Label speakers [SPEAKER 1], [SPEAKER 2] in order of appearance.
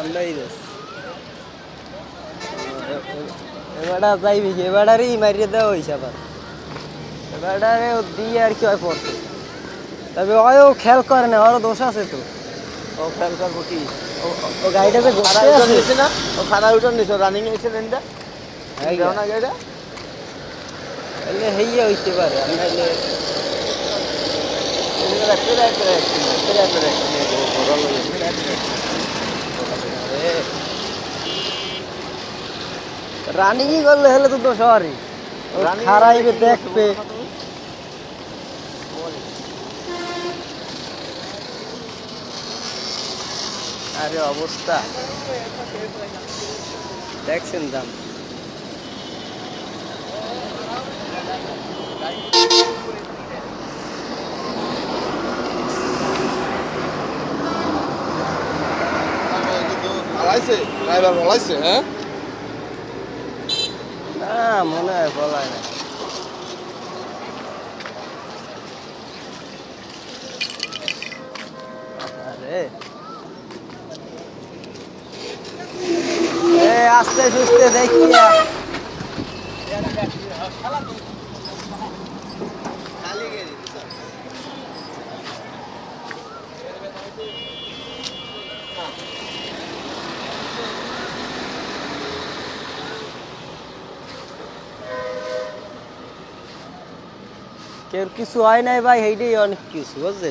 [SPEAKER 1] ঠান্ডাই দেশ এবারটা যাইবি কি এবারই মারিয়ে দেওয়া হয়েছে আবার এবারে দিয়ে আর কি হয় পড়ছে তবে ওও খেয়াল করে না ওরও দোষ আছে তো
[SPEAKER 2] ও খেয়াল করবো কি
[SPEAKER 1] ও গাড়িটা যে
[SPEAKER 2] খানা উঠান নিছে না ও খানা উঠান নিছে রানিং এসে লেনটা যাও না গাড়িটা
[SPEAKER 1] তাহলে হেইয়া হইতে পারে আর নাইলে রানিংই করলে হলে তো দোষ হরই খারাইবে দেখবে আরে অবস্থা দেখছেন দাম
[SPEAKER 2] বলাইছে ড্রাইভার বলাইছে হ্যাঁ
[SPEAKER 1] না মনে হয় বলায় না আরে আস্তে সুস্তে দেখিয়া কেউ কিছু হয় নাই ভাই, এইটাই অনেক কিছু বুঝছে।